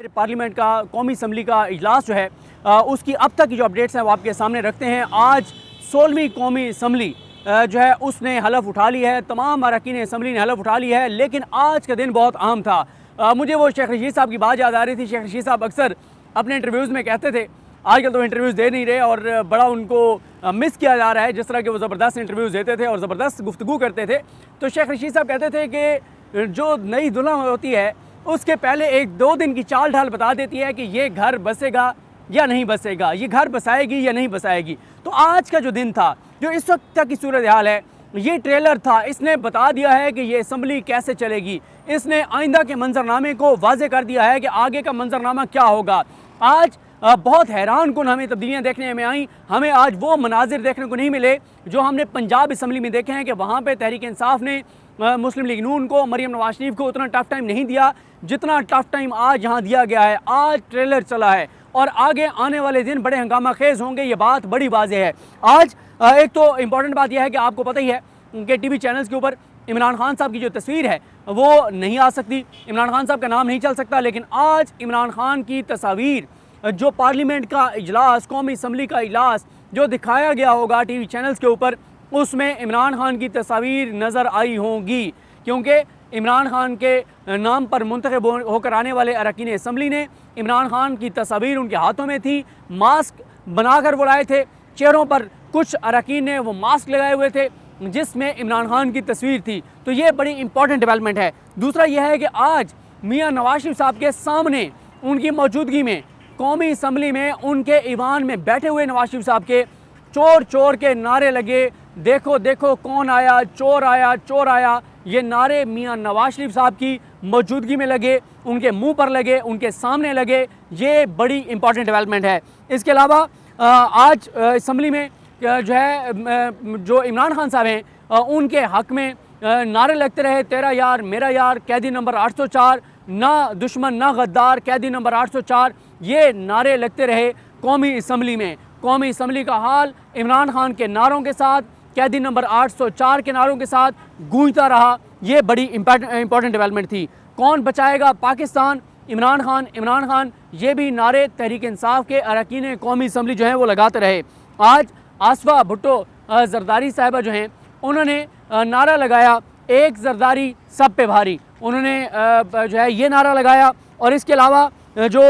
Parliament का कौमी assembly का इजलास जो है उसकी अब तक की जो अपडेट्स हैं वो आपके सामने रखते हैं। आज 16वीं कौमी असम्बली जो है उसने हलफ उठा ली है, तमाम अरकान असम्बली ने हलफ उठा ली है। लेकिन आज का दिन बहुत अहम था। मुझे वो शेख रशीद साहब की बात याद आ रही थी। शेख रशीद साहब अक्सर अपने इंटरव्यूज़ में कहते थे, आजकल तो इंटरव्यूज़ दे नहीं रहे और बड़ा उनको मिस किया जा रहा है जिस तरह के वो ज़बरदस्त इंटरव्यूज़ देते थे और ज़बरदस्त गुफ्तगू करते थे। तो शेख रशीद साहब कहते थे कि जो नई दुल्हन होती है उसके पहले 1-2 दिन की चाल ढाल बता देती है कि ये घर बसेगा या नहीं बसेगा, ये घर बसाएगी या नहीं बसाएगी। तो आज का जो दिन था, जो इस वक्त तक की सूरत हाल है, ये ट्रेलर था, इसने बता दिया है कि ये असम्बली कैसे चलेगी। इसने आइंदा के मंजरनामे को वाजे कर दिया है कि आगे का मंजरनामा क्या होगा। आज बहुत हैरान कुन हमें तब्दीलियाँ देखने में आई। हमें आज वो मनाजिर देखने को नहीं मिले जो हमने पंजाब असम्बली में देखे हैं कि वहाँ पर तहरीक इंसाफ ने मुस्लिम लीग नून को, मरियम नवाज शरीफ को उतना टफ टाइम नहीं दिया जितना टफ टाइम आज यहाँ दिया गया है। आज ट्रेलर चला है और आगे आने वाले दिन बड़े हंगामा खेज होंगे, ये बात बड़ी वाज़ेह है। आज एक तो इम्पॉर्टेंट बात यह है कि आपको पता ही है कि टीवी चैनल्स के ऊपर इमरान खान साहब की जो तस्वीर है वो नहीं आ सकती, इमरान खान साहब का नाम नहीं चल सकता। लेकिन आज इमरान खान की तस्वीर, जो पार्लियामेंट का इजलास, कौमी असम्बली का इजलास जो दिखाया गया होगा टीवी चैनल्स के ऊपर, उसमें इमरान खान की तस्वीर नज़र आई होंगी। क्योंकि इमरान खान के नाम पर मुंतखब होकर आने वाले अरकान असम्बली ने इमरान खान की तस्वीर उनके हाथों में थी, मास्क बनाकर वो लाए थे, चेहरों पर कुछ अरकान ने वो मास्क लगाए हुए थे जिसमें इमरान खान की तस्वीर थी। तो ये बड़ी इंपॉर्टेंट डेवलपमेंट है। दूसरा यह है कि आज मियाँ नवाज शरीफ साहब के सामने, उनकी मौजूदगी में, कौमी असम्बली में उनके ईवान में बैठे हुए नवाज शरीफ साहब के चोर चोर के नारे लगे, देखो देखो कौन आया, चोर आया, चोर आया। ये नारे मियाँ नवाज शरीफ साहब की मौजूदगी में लगे, उनके मुंह पर लगे, उनके सामने लगे। ये बड़ी इंपॉर्टेंट डेवलपमेंट है। इसके अलावा आज असम्बली में जो है जो इमरान खान साहब हैं उनके हक़ में नारे लगते रहे, तेरा यार मेरा यार, कैदी नंबर 804, ना दुश्मन ना गद्दार, कैदी नंबर 804। ये नारे लगते रहे कौमी असम्बली में। कौमी असम्बली का हाल इमरान खान के नारों के साथ, कैदी नंबर 804 के नारों के साथ गूंजता रहा। ये बड़ी इंपॉर्टेंट डेवलपमेंट थी। कौन बचाएगा पाकिस्तान, इमरान खान, इमरान खान, ये भी नारे तहरीक इंसाफ के अरकान कौमी असम्बली जो हैं वो लगाते रहे। आज आसफा भुट्टो जरदारी साहिबा जो हैं उन्होंने नारा लगाया, एक जरदारी सब पे भारी। उन्होंने जो है ये नारा लगाया। और इसके अलावा जो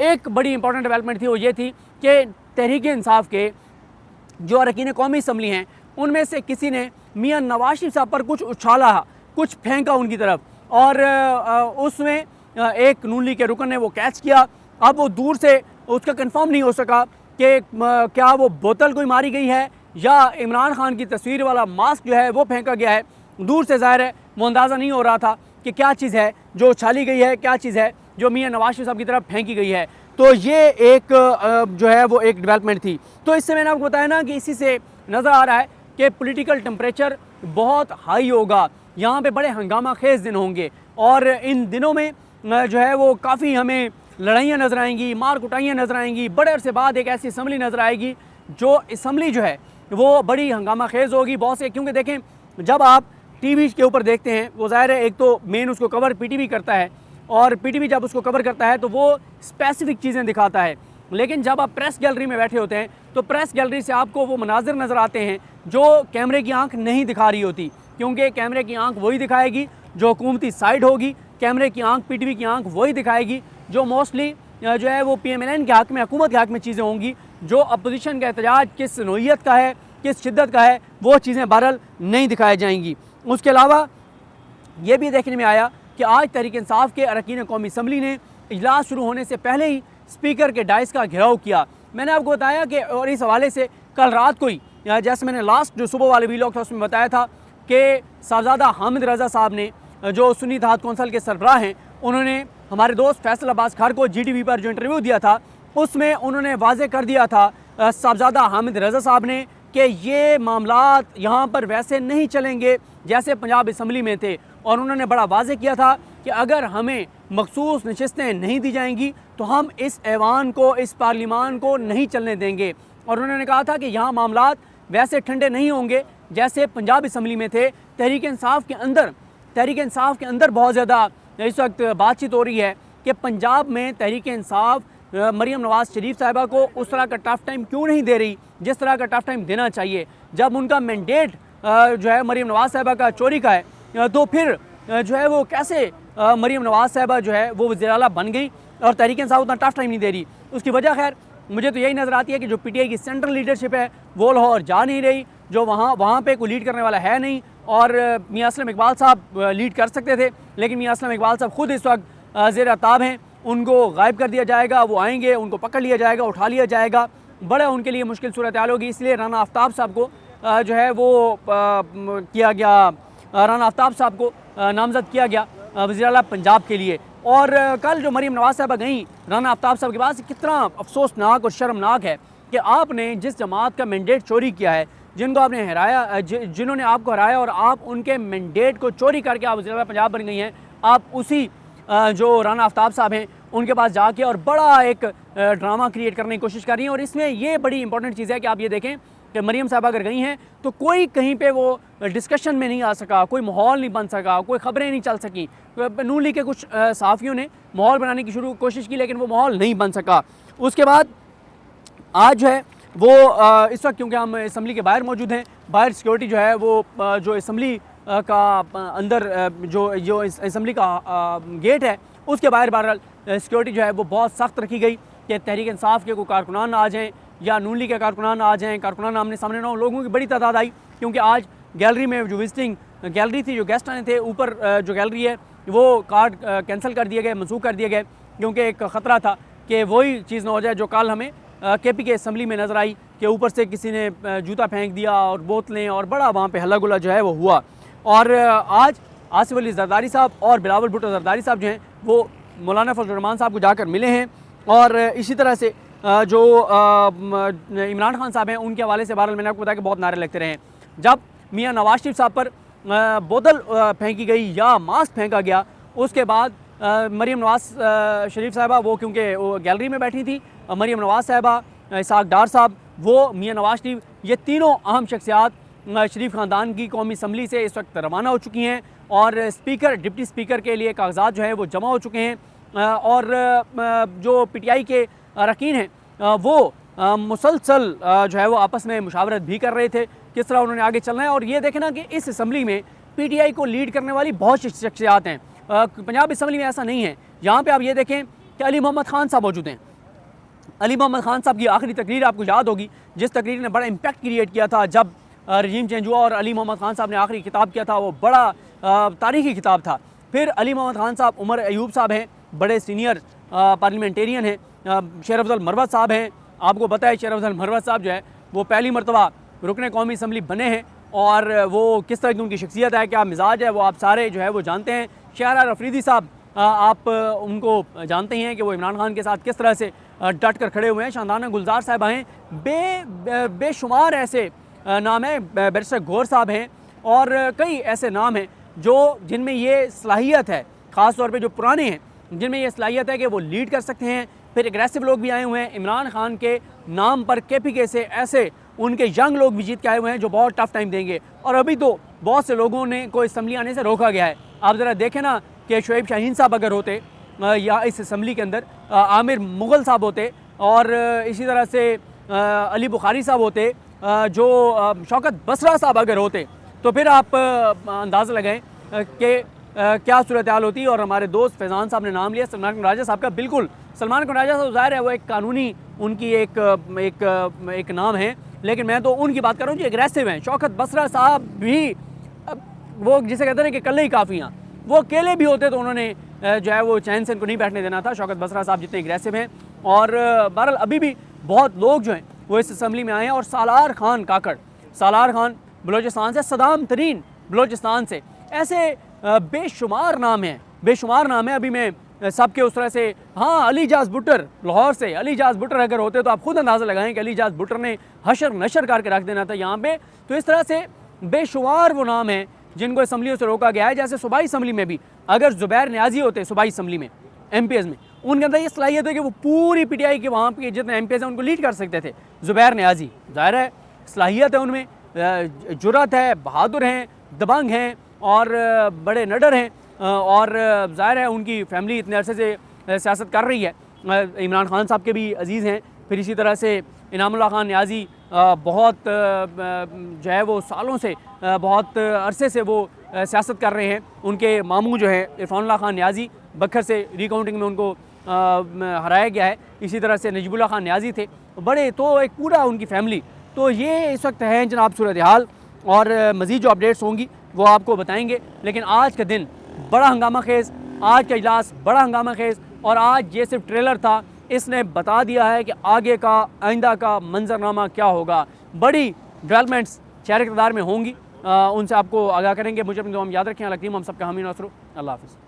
एक बड़ी इंपॉर्टेंट डेवलपमेंट थी वो ये थी कि तहरीक इंसाफ के जो अरकान कौमी असम्बली हैं उनमें से किसी ने मियाँ नवाज शरीफ साहब पर कुछ उछाला, कुछ फेंका उनकी तरफ, और उसमें एक नून लीग के रुकन ने वो कैच किया। अब वो दूर से उसका कंफर्म नहीं हो सका कि क्या वो बोतल कोई मारी गई है या इमरान खान की तस्वीर वाला मास्क जो है वो फेंका गया है। दूर से ज़ाहिर है वो अंदाज़ा नहीं हो रहा था कि क्या चीज़ है जो उछाली गई है, क्या चीज़ है जो मियाँ नवाज शरीफ साहब की तरफ फेंकी गई है। तो ये एक जो है वो एक डेवलपमेंट थी। तो इससे मैंने आपको बताया ना कि इसी से नज़र आ रहा है कि पॉलिटिकल टेम्परेचर बहुत हाई होगा, यहाँ पे बड़े हंगामा खेज दिन होंगे और इन दिनों में जो है वो काफ़ी हमें लड़ाइयाँ नज़र आएंगी, मार कुटाइयाँ नज़र आएंगी। बड़े अरसे बाद एक ऐसी असम्बली नज़र आएगी जो असम्बली जो है वो बड़ी हंगामा खेज होगी बहुत से। क्योंकि देखें, जब आप टीवी के ऊपर देखते हैं वो ज़ाहिर है एक तो मेन उसको कवर पीटीवी करता है और पीटीवी जब उसको कवर करता है तो वो स्पेसिफिक चीज़ें दिखाता है। लेकिन जब आप प्रेस गैलरी में बैठे होते हैं तो प्रेस गैलरी से आपको वो मनाजिर नज़र आते हैं जो कैमरे की आंख नहीं दिखा रही होती। क्योंकि कैमरे की आंख वही दिखाएगी जो हुकूमती साइड होगी, कैमरे की आंख, पीटीवी की आंख वही दिखाएगी जो मोस्टली जो है वो PMLN के हक़ में, हुकूमत के हक़ में चीज़ें होंगी। जो अपोजिशन का एहतजाज किस नोयत का है, किस शिद्दत का है, वो चीज़ें बहरहाल नहीं दिखाई जाएंगी। उसके अलावा ये भी देखने में आया कि आज तहरीक इंसाफ के अरकान कौमी असम्बली ने इजलास शुरू होने से पहले ही स्पीकर के डाइस का घेराव किया। मैंने आपको बताया कि और इस हवाले से कल रात को ही, जैसे मैंने लास्ट जो सुबह वाले वीलॉग था उसमें बताया था कि साहबजादा हामिद रज़ा साहब ने, जो सुन्नी इत्तेहाद कौंसिल के सरबराह हैं, उन्होंने हमारे दोस्त फैसल अब्बास खार को GTV पर जो इंटरव्यू दिया था उसमें उन्होंने वाजे कर दिया था साहबजादा हामिद रज़ा साहब ने कि ये मामलात यहाँ पर वैसे नहीं चलेंगे जैसे पंजाब असम्बली में थे। और उन्होंने बड़ा वाजे किया था कि अगर हमें मखसूस नशिस्तें नहीं दी जाएंगी तो हम इस ऐवान को, इस पार्लिमान को नहीं चलने देंगे। और उन्होंने कहा था कि यहाँ मामलात वैसे ठंडे नहीं होंगे जैसे पंजाब असम्बली में थे। तहरीक इंसाफ के अंदर बहुत ज़्यादा इस वक्त बातचीत हो रही है कि पंजाब में तहरीक इंसाफ मरीम नवाज़ शरीफ साहिबा को उस तरह का टफ टाइम क्यों नहीं दे रही जिस तरह का टफ टाइम देना चाहिए। जब उनका मैंडेट जो है मरीम नवाज़ साहिबा का चोरी का है, तो फिर जो है वो कैसे मरीम नवाज़ साहिबा जो है वो वज़ीर आला बन गई और तहरीक इंसाफ उतना टफ टाइम नहीं दे रही। उसकी वजह खैर मुझे तो यही नज़र आती है कि जो पीटीआई की सेंट्रल लीडरशिप है वो लाहौर जा नहीं रही, जो वहाँ पे कोई लीड करने वाला है नहीं। और मियां असलम इकबाल साहब लीड कर सकते थे, लेकिन मियां असलम इकबाल साहब खुद इस वक्त ज़ेर ताब हैं, उनको गायब कर दिया जाएगा, वो आएंगे, उनको पकड़ लिया जाएगा, उठा लिया जाएगा, बड़ा उनके लिए मुश्किल सूरत हाल होगी। इसलिए राना आफ्ताब साहब को जो है वो किया गया, राना आफ्ताब साहब को नामज़द किया गया वज़ीर आला पंजाब के लिए। और कल जो मरीम नवाज़ साहबा गई राना आफ्ताब साहब के पास, कितना अफसोसनाक और शर्मनाक है कि आपने जिस जमात का मैंडेट चोरी किया है, जिनको आपने हराया, जिन्होंने आपको हराया और आप उनके मैंडेट को चोरी करके आप वज़ीर आला पंजाब बन गई हैं, आप उसी जो राना आफ्ताब साहब हैं उनके पास जाके और बड़ा एक ड्रामा क्रिएट करने की कोशिश कर रही हैं। और इसमें ये बड़ी इंपॉर्टेंट चीज़ है कि आप ये देखें कि मरीम साहबा अगर गई हैं तो कोई कहीं पे वो डिस्कशन में नहीं आ सका, कोई माहौल नहीं बन सका, कोई ख़बरें नहीं चल सकी। नून लीग के कुछ सहाफ़ियों ने माहौल बनाने की कोशिश की, लेकिन वो माहौल नहीं बन सका। उसके बाद आज जो है वो इस वक्त क्योंकि हम असम्बली के बाहर मौजूद हैं, बाहर सिक्योरिटी जो है वो जो असम्बली का अंदर जो असम्बली का गेट है उसके बाहर बहरहाल सिक्योरिटी जो है वो बहुत सख्त रखी गई कि तहरीक इंसाफ के कोई कारकुनान आ जाएँ या नून लीग के कारकुनान आ जाएँ। कारकुनान आमने सामने ना हो, लोगों की बड़ी तादाद आई, क्योंकि आज गैलरी में जो विजिटिंग गैलरी थी, जो गेस्ट आने थे, ऊपर जो गैलरी है वो कार्ड कैंसिल कर दिए गए, मनसूख कर दिए गए, क्योंकि एक ख़तरा था कि वही चीज़ ना हो जाए जो कल हमें केपी के असम्बली में नज़र आई कि ऊपर से किसी ने जूता फेंक दिया और बोतलें और बड़ा वहाँ पे हल्ला गुल्ला जो है वो हुआ। और आज आसिफ अली जरदारी साहब और बिलावल भुट्टो जरदारी साहब जो हैं वो मौलाना फजल रहमान साहब को जाकर मिले हैं। और इसी तरह से जो इमरान खान साहब हैं उनके हवाले से बहरहाल मैंने आपको बताया कि बहुत नारे लगते रहे हैं। जब मियाँ नवाज शरीफ साहब पर बोतल फेंकी गई या मास्क फेंका गया, उसके बाद मरीम नवाज शरीफ साहबा वो क्योंकि वो गैलरी में बैठी थी, मरीम नवाज साहबा, इसाक डार साहब, वो मियाँ नवाज शरीफ, ये तीनों अहम शख्सियात शरीफ ख़ानदान की कौमी असम्बली से इस वक्त रवाना हो चुकी हैं और स्पीकर, डिप्टी स्पीकर के लिए कागजात जो है वो जमा हो चुके हैं। और जो पीटीआई के अरकान हैं वो मुसलसल जो है वो आपस में मुशावरत भी कर रहे थे किस तरह उन्होंने आगे चलना है। और ये देखें ना कि इस असम्बली में पीटीआई को लीड करने वाली बहुत शख्सियात हैं। पंजाब असम्बली में ऐसा नहीं है। यहाँ पे आप ये देखें कि अली मोहम्मद खान साहब मौजूद हैं। अली मोहम्मद खान साहब की आखिरी तकरीर आपको याद होगी, जिस तकरीर ने बड़ा इम्पैक्ट क्रिएट किया था जब रजीम चेंज हुआ और अली मोहम्मद खान साहब ने आखिरी किताब किया था, वो बड़ा तारीखी किताब था। फिर अली मोहम्मद खान साहब, उमर अयूब साहब हैं, बड़े सीनियर पार्लियामेंटेरियन हैं, शेर अफजल मरवत साहब हैं। आपको पता है शेर अफजल मरवत साहब जो है वो पहली मरतबा रुकने कौमी असम्बली बने हैं और वो किस तरह की उनकी शख्सियत है, क्या मिजाज है, वो आप सारे जो है वो जानते हैं। शाहरार अफरीदी साहब आप उनको जानते ही हैं कि वो इमरान खान के साथ किस तरह से डट कर खड़े हुए हैं। शानदाना गुलजार साहब हैं, बेशुमार ऐसे नाम हैं, बैरिस्टर गौर साहब हैं और कई ऐसे नाम हैं जो जिनमें ये सलाहियत है, ख़ास तौर पे जो पुराने हैं जिनमें ये सलाहियत है कि वो लीड कर सकते हैं। फिर एग्रेसिव लोग भी आए हुए हैं इमरान खान के नाम पर, केपीके से ऐसे उनके यंग लोग भी जीत के आए हुए हैं जो बहुत टफ टाइम देंगे। और अभी तो बहुत से लोगों ने को असम्बली आने से रोका गया है। आप ज़रा देखें ना कि शुएब शाहीन साहब अगर होते या इस असम्बली के अंदर आमिर मुग़ल साहब होते और इसी तरह से अली बुखारी साहब होते, जो शौकत बसरा साहब अगर होते, तो फिर आप अंदाज़ा लगाएं कि क्या सूरत हाल होती। और हमारे दोस्त फैज़ान साहब ने नाम लिया सलमान कुनराजा साहब का। बिल्कुल, सलमान कुनराजा साहब ज़ाहिर है वो एक कानूनी उनकी एक नाम है, लेकिन मैं तो उनकी बात कर रहा हूँ जो एग्रेसिव हैं। शौकत बसरा साहब भी वो जिसे कहते हैं कि कल्ले ही काफ़ी हैं, वो अकेले भी होते तो उन्होंने जो है वो चैन से इनको नहीं बैठने देना था, शौकत बसरा साहब जितने एग्रेसिव हैं। और बहरहाल अभी भी बहुत लोग जो हैं वो इस असम्बली में आए हैं। और सालार खान काकड़, सालार खान बलोचिस्तान से, सदाम तरीन बलोचिस्तान से, ऐसे बेशुमार नाम हैं, बेशुमार नाम है। अभी मैं सबके उस तरह से, हाँ, अली जाज भुट्टर लाहौर से, अली जाज भुट्टर अगर होते तो आप खुद अंदाज़ा लगाएं कि अली जाज भुट्टर ने हशर नशर करके रख देना था यहाँ पे। तो इस तरह से बेशुमार वो नाम हैं जिनको असम्बलियों से रोका गया है। जैसे सूबाई असम्बली में भी अगर ज़ुबैर नियाज़ी होते सूबाई असम्बली में MPs में, उनके अंदर ये सलाहियत है कि वो पूरी PTI के वहाँ पे जितने MPs हैं उनको लीड कर सकते थे। ज़ुबैर नियाज़ी, ज़ाहिर है सलाहियत है उनमें, जुर्रत है, बहादुर हैं, दबंग हैं और बड़े नडर हैं। और ज़ाहिर है उनकी फैमिली इतने अरसे से सियासत कर रही है। इमरान खान साहब के भी अजीज़ हैं, फिर इसी तरह से इनामुल्लाह खान न्याज़ी बहुत जो है वो सालों से बहुत अरसे से वो सियासत कर रहे हैं। उनके मामू जो हैं इरफानुल्लाह खान न्याज़ी, बखर से रिकाउंटिंग में उनको हराया गया है। इसी तरह से नजीबुल्लाह खान न्याज़ी थे बड़े, तो एक पूरा उनकी फैमिली। तो ये इस वक्त है जनाब सूरत हाल, और मज़ीद जो अपडेट्स होंगी वो आपको बताएंगे। लेकिन आज का दिन बड़ा हंगामा खेज़, आज का इजलास बड़ा हंगामा खेज़, और आज ये सिर्फ ट्रेलर था, इसने बता दिया है कि आगे का आइंदा का मंजरनामा क्या होगा। बड़ी डेवलपमेंट्स शहर इक़्तिदार में होंगी, उनसे आपको आगाह करेंगे। मुझे अपनी दुआ में याद रखें। अल्लाह हम सबका हामी नसरो। अल्लाह हाफ़िज़।